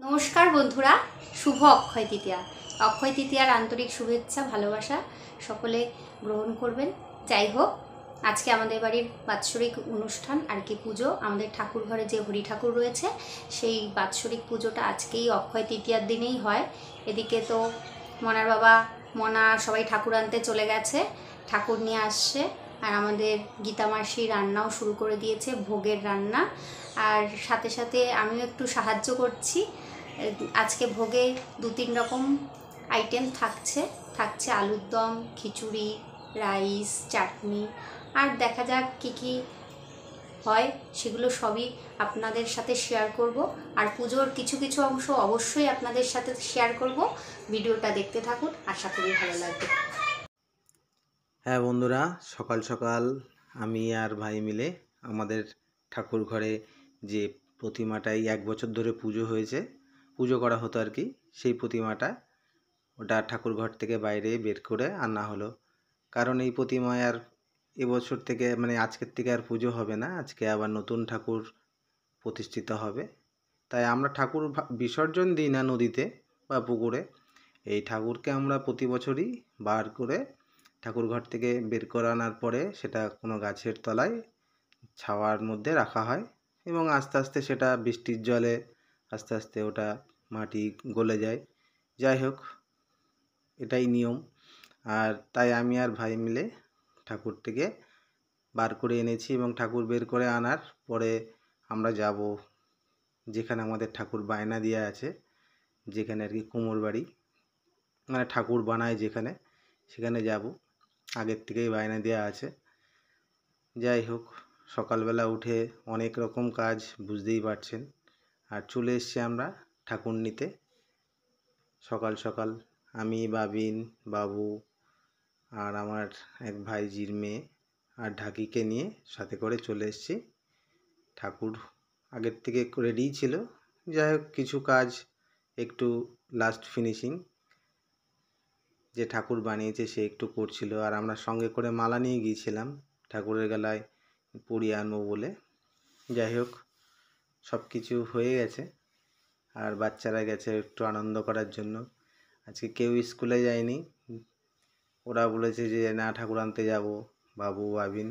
নমস্কার বন্ধুরা, শুভ অক্ষয় তৃতীয়া। অক্ষয় তৃতীয়ার আন্তরিক শুভেচ্ছা ভালোবাসা সকলে গ্রহণ করবেন। যাই হোক, আজকে আমাদের বাড়ির বাৎসরিক অনুষ্ঠান আর কি পুজো। আমাদের ঠাকুর ঘরে যে হরি ঠাকুর রয়েছে সেই বাৎসরিক পুজোটা আজকেই অক্ষয় তৃতীয়ার দিনেই হয়। এদিকে তো মনার বাবা মনা সবাই ঠাকুর আনতে চলে গেছে, ঠাকুর নিয়ে আসছে। আর আমাদের গীতা মাসি রান্নাও শুরু করে দিয়েছে, ভোগের রান্না। আর সাথে সাথে আমিও একটু সাহায্য করছি। আজকে ভোগে 2-3 রকম আইটেম থাকছে আলুর দম, খিচুড়ি, রাইস, চাটনি। আর দেখা যাক কী হয়, সেগুলো সবই আপনাদের সাথে শেয়ার করব। আর পুজোর কিছু কিছু অংশ অবশ্যই আপনাদের সাথে শেয়ার করব। ভিডিওটা দেখতে থাকুন, আশা করি ভালো লাগবে। হ্যাঁ বন্ধুরা, সকাল সকাল আমি আর ভাই মিলে আমাদের ঠাকুর ঘরে যে প্রতিমাটাই 1 বছর ধরে পুজো করা হতো আর কি, সেই প্রতিমাটা ওটা ঠাকুর ঘর থেকে বাইরে বের করে আনা হলো। কারণ এই প্রতিমায় আর এবছর থেকে আজকের থেকে আর পুজো হবে না, আজকে আবার নতুন ঠাকুর প্রতিষ্ঠিত হবে। তাই আমরা ঠাকুর বিসর্জন দিই না নদীতে বা পুকুরে। এই ঠাকুরকে আমরা প্রতি বছরই বার করে ঠাকুর ঘর থেকে বের করে আনার পরে সেটা কোনো গাছের তলায় ছাওয়ার মধ্যে রাখা হয় এবং আস্তে আস্তে সেটা বৃষ্টির জলে আস্তে আস্তে ওটা মাটি গলে যায়। যাই হোক, এটাই নিয়ম। আর তাই আমি আর ভাই মিলে ঠাকুর থেকে বার করে এনেছি এবং ঠাকুর বের করে আনার পরে আমরা যাব যেখানে আমাদের ঠাকুর বায়না দেওয়া আছে, যেখানে আর কি কুমোর বাড়ি, ঠাকুর বানায় যেখানে, সেখানে যাব। আগের থেকেই বায়না দেওয়া আছে। যাই হোক, সকালবেলা উঠে অনেক রকম কাজ বুঝতেই পারছেন। আর চলে এসছি আমরা ঠাকুর নিতে। সকাল সকাল আমি, বাবিন, বাবু আর আমার এক ভাইজির মেয়ে আর ঢাকিকে নিয়ে সাথে করে চলে এসছি। ঠাকুর আগের থেকে রেডি ছিল, যাই হোক কিছু কাজ একটু লাস্ট ফিনিশিং, যে ঠাকুর বানিয়েছে সে একটু করছিল। আর আমরা সঙ্গে করে মালা নিয়ে গিয়েছিলাম ঠাকুরের গলায় পরিয়ে আনবো বলে। যাই হোক, সব কিছু হয়ে গেছে। আর বাচ্চারা গেছে একটু আনন্দ করার জন্য। আজকে কেউ স্কুলে যায়নি, ওরা বলেছে যে না ঠাকুর আনতে যাব, বাবু বাবিন।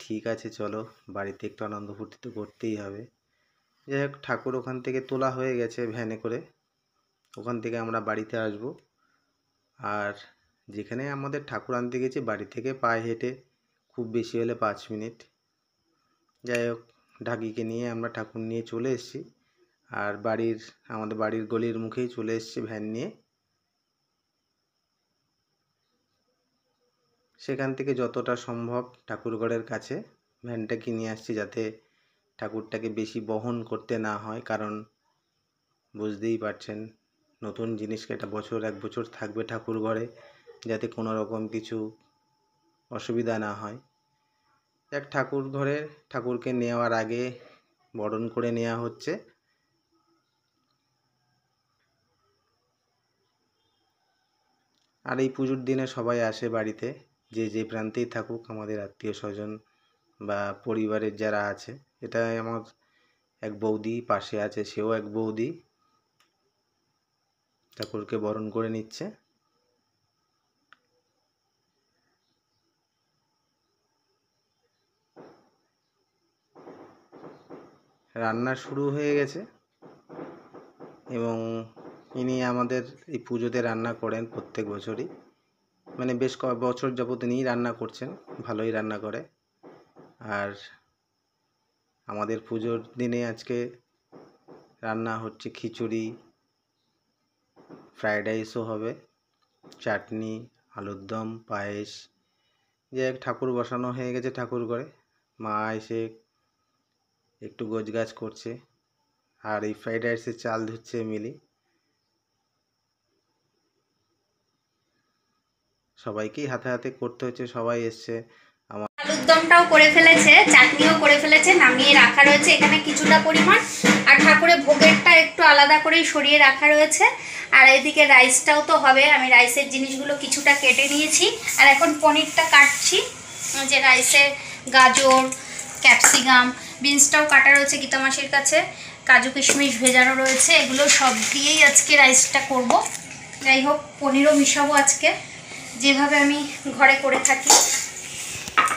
ঠিক আছে চলো, বাড়িতে একটু আনন্দ ফুর্তি তো করতেই হবে। যাই হোক, ঠাকুর ওখান থেকে তোলা হয়ে গেছে ভ্যানে করে, ওখান থেকে আমরা বাড়িতে আসব। আর যেখানে আমাদের ঠাকুর আনতে গেছি বাড়ি থেকে পায়ে হেঁটে খুব বেশি হলে 5 মিনিট। যাই হোক, ঢাকিকে নিয়ে আমরা ঠাকুর নিয়ে চলে এসেছি। আর আমাদের বাড়ির গলির মুখেই চলে এসেছি ভ্যান নিয়ে। সেখান থেকে যতটা সম্ভব ঠাকুরঘরের কাছে ভ্যানটাকে নিয়ে আসছি, যাতে ঠাকুরটাকে বেশি বহন করতে না হয়। কারণ বুঝতেই পারছেন, নতুন জিনিসকে 1 বছর থাকবে ঠাকুর ঘরে, যাতে কোনো রকম কিছু অসুবিধা না হয়। এক ঠাকুর ঘরে ঠাকুরকে নেওয়ার আগে বরণ করে নেওয়া হচ্ছে। আর এই পুজোর দিনে সবাই আসে বাড়িতে, যে প্রান্তেই থাকুক, আমাদের আত্মীয় স্বজন বা পরিবারের যারা আছে। এটা আমার এক বৌদি পাশে আছে, সেও এক বৌদি ঠাকুরকে বরণ করে নিচ্ছে। রান্না শুরু হয়ে গেছে এবং ইনি আমাদের এই পুজোতে রান্না করেন প্রত্যেক বছরই, বেশ কয়েক বছর যাবত ইনিই রান্না করছেন, ভালোই রান্না করে। আর আমাদের পুজোর দিনে আজকে রান্না হচ্ছে খিচুড়ি, ফ্রায়েড রাইসও হবে, চাটনি, আলুর দম, পায়েস। যে ঠাকুর বসানো হয়ে গেছে ঠাকুর ঘরে, মা এসে একটু গোছগাছ করছে। আর এই ফ্রায়েড রাইসের চাল ধুচ্ছে মিলি। সবাইকেই হাতে হাতে করতে হচ্ছে, সবাই এসছে। আলুর দমটাও করে ফেলেছে, চাটনিও করে ফেলেছে, নামিয়ে রাখা রয়েছে এখানে কিছুটা পরিমাণ। আর ঠাকুরের ভোগেরটা একটু আলাদা করেই সরিয়ে রাখা রয়েছে। আর এদিকে রাইসটাও তো হবে, আমি রাইসের জিনিসগুলো কিছুটা কেটে নিয়েছি। আর এখন পনিরটা কাটছি, যে রাইসে গাজর, ক্যাপসিকাম, বিনসটাও কাটা রয়েছে গীতা মাসির কাছে। কাজু কিশমিশ ভেজানো রয়েছে, এগুলো সব দিয়েই আজকে রাইসটা করব। যাই হোক, পনিরও মিশাবো আজকে, যেভাবে আমি ঘরে করে থাকি।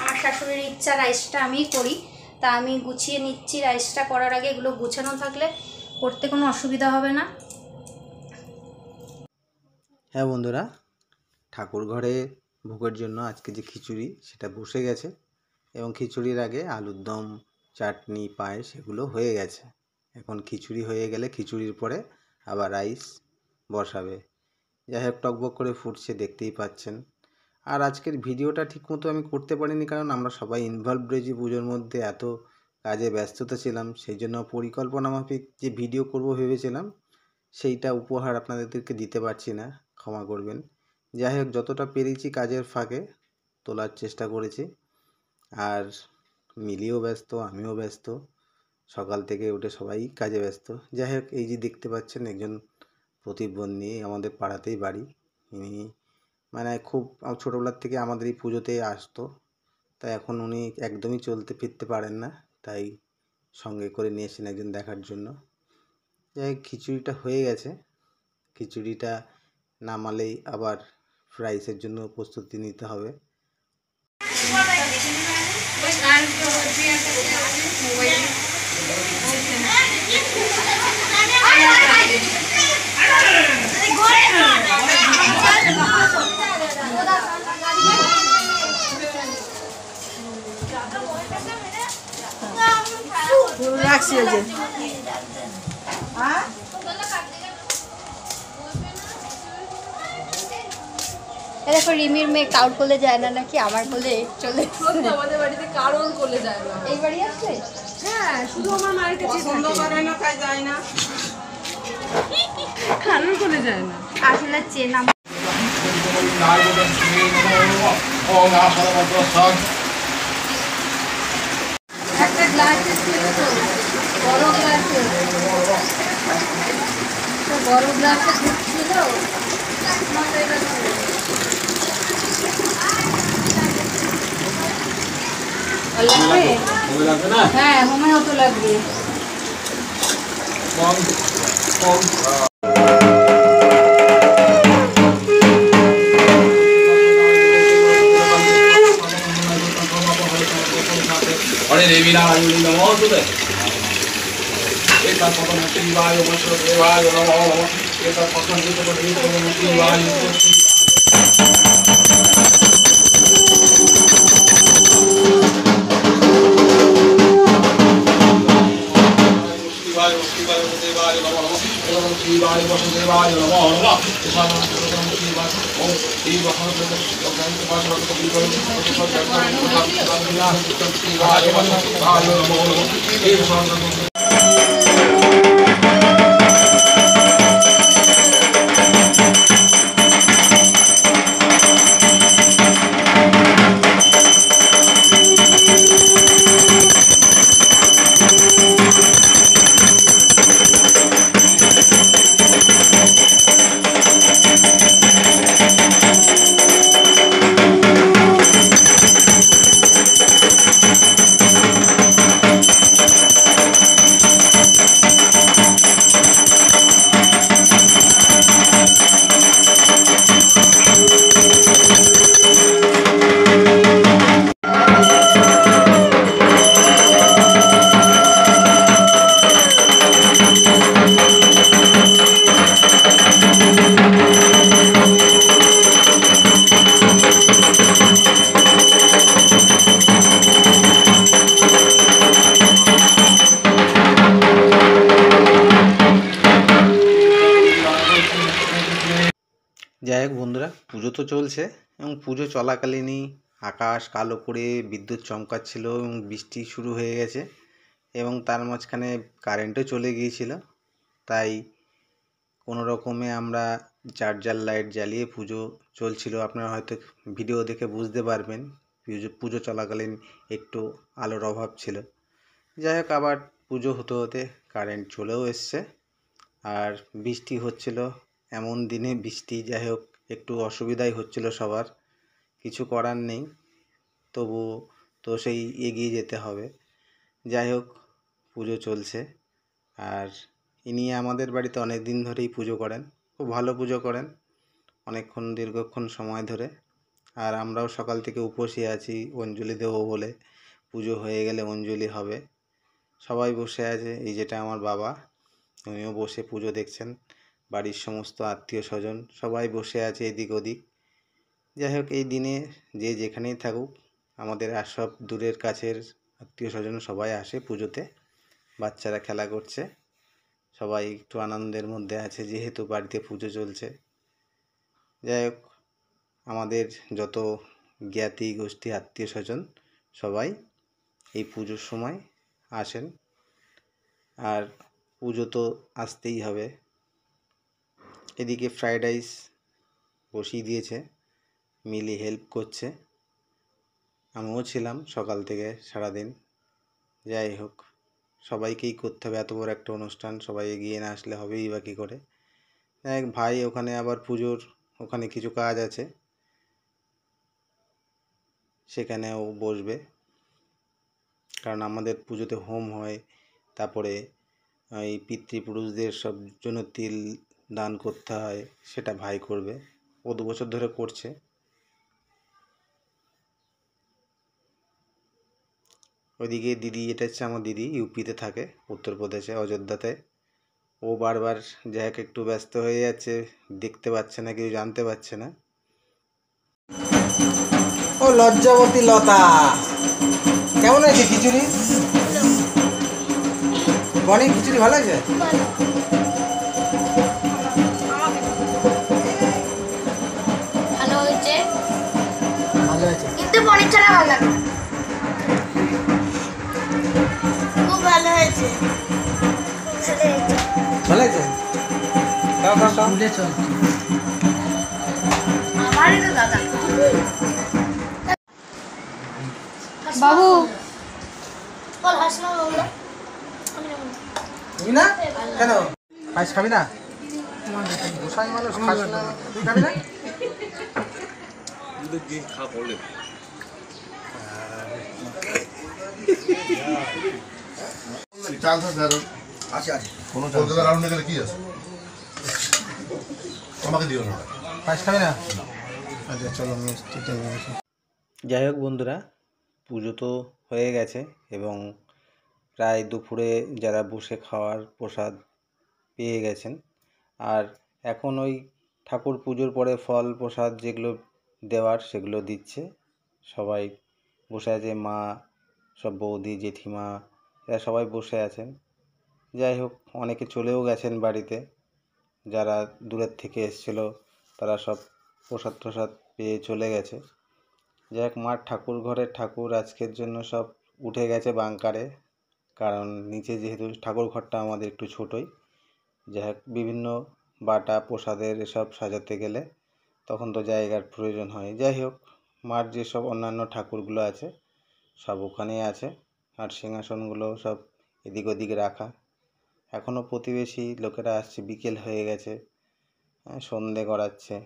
আমার শাশুড়ির ইচ্ছা রাইসটা আমিই করি, তা আমি গুছিয়ে নিচ্ছি। রাইসটা করার আগে এগুলো গুছানো থাকলে করতে কোনো অসুবিধা হবে না। হ্যাঁ বন্ধুরা, ঠাকুর ঘরে ভোগের জন্য আজকে যে খিচুড়ি সেটা বসে গেছে, এবং খিচুড়ির আগে আলুর দম, চাটনি, পায়েস এগুলো হয়ে গেছে। এখন খিচুড়ি হয়ে গেলে খিচুড়ির পরে আবার রাইস বসাবে। যাই হোক, টকবক করে ফুটছে, দেখতেই পাচ্ছেন। আর আজকের ভিডিওটা ঠিকমতো আমি করতে পারিনি, কারণ আমরা সবাই ইনভলভ রয়েছি পুজোর মধ্যে, এত কাজে ব্যস্ততা ছিলাম। সেই জন্য পরিকল্পনা মাফিক যে ভিডিও করব ভেবেছিলাম, সেইটা উপহার আপনাদেরকে দিতে পারছি না, ক্ষমা করবেন। যাই হোক, যতটা পেরেছি কাজের ফাঁকে তোলার চেষ্টা করেছি। আর মিলিও ব্যস্ত, আমিও ব্যস্ত, সকাল থেকে উঠে সবাই কাজে ব্যস্ত। যাই হোক, এই যে দেখতে পাচ্ছেন একজন প্রতিবন্ধী, আমাদের পাড়াতেই বাড়ি। ইনি মানে খুব ছোটোবেলার থেকে আমাদের এই পুজোতে আসতো, তাই এখন উনি একদমই চলতে ফিরতে পারেন না, তাই সঙ্গে করে নিয়ে এসেছেন একজন দেখার জন্য। যাই হোক, খিচুড়িটা হয়ে গেছে। খিচুড়িটা নামালেই আবার রাইসের জন্য প্রস্তুতি নিতে হবে। রাখছি ওই যে দেখো, রিমির মেয়ে কাউর কোলে যায় না নাকি, আমার কোলে চলে। আমাদের বাড়িতে কারোর কোলে যায় না। এই বাড়ি আসলে হ্যাঁ, শুধু আমার মায়ের কাছে পছন্দ করে না, তাই যায় না। কারোর কোলে যায় না। আসলে চেনা। একটা গ্লাসে ছিল তো, বড় গ্লাসে, বড় গ্লাসে দুধ ছিল। হ্যাঁ, হোমেও তো লাগবে। अरे देवीनारायण नमो तुते एक पवन शिवाय वश देवाय नमो नमः एक पवन शिवाय शिवाय शिवाय देवाय नमो नमः एक शिवाय वश देवाय नमो नमः शिवाय ओम शिव हर যাই হোক বন্ধুরা, পুজো তো চলছে, এবং পুজো চলাকালীনই আকাশ কালো করে বিদ্যুৎ চমকাচ্ছিল এবং বৃষ্টি শুরু হয়ে গেছে, এবং তার মাঝখানে কারেন্টও চলে গিয়েছিল। তাই কোনো রকমে আমরা চার্জার লাইট জ্বালিয়ে পুজো চলছিল। আপনারা হয়তো ভিডিও দেখে বুঝতে পারবেন পুজো চলাকালীন একটু আলোর অভাব ছিল। যাই হোক, আবার পুজো হতে হতে কারেন্ট চলেও এসছে, আর বৃষ্টি হচ্ছিল। এমন দিনে বৃষ্টি, যাই হোক একটু অসুবিধাই হচ্ছিল সবার, কিছু করার নেই, তবু তো সেই এগিয়ে যেতে হবে। যাই হোক, পুজো চলছে, আর ইনি আমাদের বাড়িতে অনেক দিন ধরেই পুজো করেন, খুব ভালো পুজো করেন, অনেকক্ষণ দীর্ঘক্ষণ সময় ধরে। আর আমরাও সকাল থেকে উপসে আছি অঞ্জলি দেবো বলে, পুজো হয়ে গেলে অঞ্জলি হবে। সবাই বসে আছে, এই যেটা আমার বাবা, উনিও বসে পুজো দেখছেন। বাড়ির সমস্ত আত্মীয় স্বজন সবাই বসে আছে এদিক ওদিক। যাই হোক, এই দিনে যে যেখানেই থাকুক, আমাদের আর সব দূরের কাছের আত্মীয় স্বজন সবাই আসে পুজোতে। বাচ্চারা খেলা করছে, সবাই একটু আনন্দের মধ্যে আছে যেহেতু বাড়িতে পুজো চলছে। যাই হোক, আমাদের যত জ্ঞাতি গোষ্ঠী আত্মীয় স্বজন সবাই এই পুজোর সময় আসেন। আর পুজো তো আসতেই হবে। এদিকে ফ্রাইড রাইস বসিয়ে দিয়েছে, মিলি হেল্প করছে, আমিও ছিলাম সকাল থেকে সারাদিন। যাই হোক, সবাইকেই করতে হবে, এত বড় একটা অনুষ্ঠান, সবাই এগিয়ে না আসলে হবেই বা কী করে। এক ভাই ওখানে আবার পুজোর ওখানে কিছু কাজ আছে, সেখানেও বসবে, কারণ আমাদের পুজোতে হোম হয়, তারপরে এই পিতৃপুরুষদের সব জন্য তিল দান করতে হয়, সেটা ভাই করবে, ও 2 বছর ধরে করছে। ওইদিকে দিদি, এটা হচ্ছে আমার দিদি, ইউপিতে থাকে, উত্তরপ্রদেশে অযোধ্যাতে। ও বারবার যাক একটু ব্যস্ত হয়ে যাচ্ছে, দেখতে পাচ্ছে না, কিছু জানতে পারছে না। ও লজ্জাবতী লতা, কেমন আছে খিচুড়ি? বনি, খিচুড়ি ভালো আছে? ভালো হয়েছে, ভালো আছে। কিন্তু পনির ছাড়া ভালো লাগে। খুব ভালো হয়েছে। ভালো আছে? খাও খাও খাও। আমারই তো দাদা। বাবু বল, হাসনা বললো। তুমি না কেন পায়েস খাবি না? গোসাই মানুষ খাস না, তুই খাবি না? চান্স আছে আরো? আছে আছে। কোনো কলকাতা রাউন্ডে গেলে কি আছে? আমাকে দিও না। পায়েস খাবি না? আচ্ছা চলো, মিষ্টিটা নিয়ে আসি। যাই হোক বন্ধুরা, পুজো তো হয়ে গেছে এবং প্রায় দুপুরে যারা বসে খাওয়ার প্রসাদ পেয়ে গেছেন। আর এখন ওই ঠাকুর পুজোর পরে ফল প্রসাদ যেগুলো দেওয়ার সেগুলো দিচ্ছে। সবাই বসে আছে, মা, সব বৌদি, জেঠিমা, এরা সবাই বসে আছেন। যাই হোক, অনেকে চলেও গেছেন বাড়িতে, যারা দূরের থেকে এসেছিল তারা সব প্রসাদ টসাদ পেয়ে চলে গেছে। যাই হোক, মার ঠাকুর ঘরের ঠাকুর আজকের জন্য সব উঠে গেছে বাংকারে, কারণ নিচে যেহেতু ঠাকুর ঘরটা আমাদের একটু ছোটোই। যাই হোক, বিভিন্ন বাটা প্রসাদের এসব সাজাতে গেলে তখন তো জায়গার প্রয়োজন হয়। যাই হোক, মার যেসব অন্যান্য ঠাকুরগুলো আছে সব ওখানেই আছে, আর সিংহাসনগুলো সব এদিক ওদিক রাখা। এখনও প্রতিবেশী লোকেরা আসছে, বিকেল হয়ে গেছে, সন্ধে গড়াচ্ছে,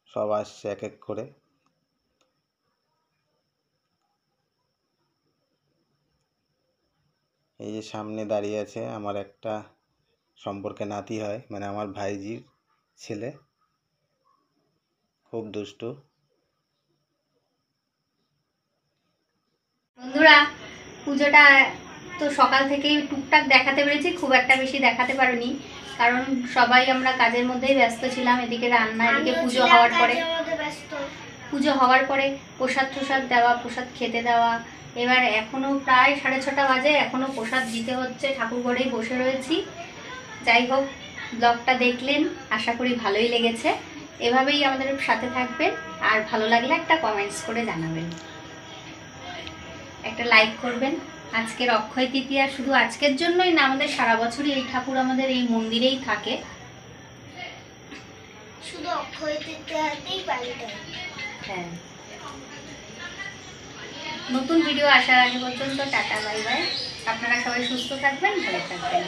সব আসছে এক এক করে। এই যে সামনে দাঁড়িয়ে আছে আমার একটা সম্পর্কে নাতি হয়, মানে আমার ভাইজির ছেলে, খুব দুষ্টু। বন্ধুরা, পুজোটা তো সকাল থেকেই টুকটাক দেখাতে পেরেছি, খুব একটা বেশি দেখাতে পারিনি, কারণ সবাই আমরা কাজের মধ্যেই ব্যস্ত ছিলাম। এদিকে রান্না, এদিকে পুজো হওয়ার পরে প্রসাদ টসাদ দেওয়া, প্রসাদ খেতে দেওয়া। এবার এখনও প্রায় 6:30 বাজে, এখনও প্রসাদ দিতে হচ্ছে, ঠাকুর ঘরেই বসে রয়েছি। যাই হোক, ব্লগটা দেখলেন, আশা করি ভালোই লেগেছে। এভাবেই আমাদের সাথে থাকবেন, আর ভালো লাগলে একটা কমেন্টস করে জানাবেন, একটা লাইক করবেন। আজকের অক্ষয় তৃতীয়া শুধু আজকের জন্যই না, আমাদের সারা বছরই এই ঠাকুর আমাদের এই মন্দিরেই থাকে। শুধু অক্ষয় তৃতীয়াতেই পালিত হয়। হ্যাঁ, নতুন ভিডিও আসার আগে পর্যন্ত টাটা, বাই বাই। আপনারা সবাই সুস্থ থাকবেন, ভালো থাকবেন।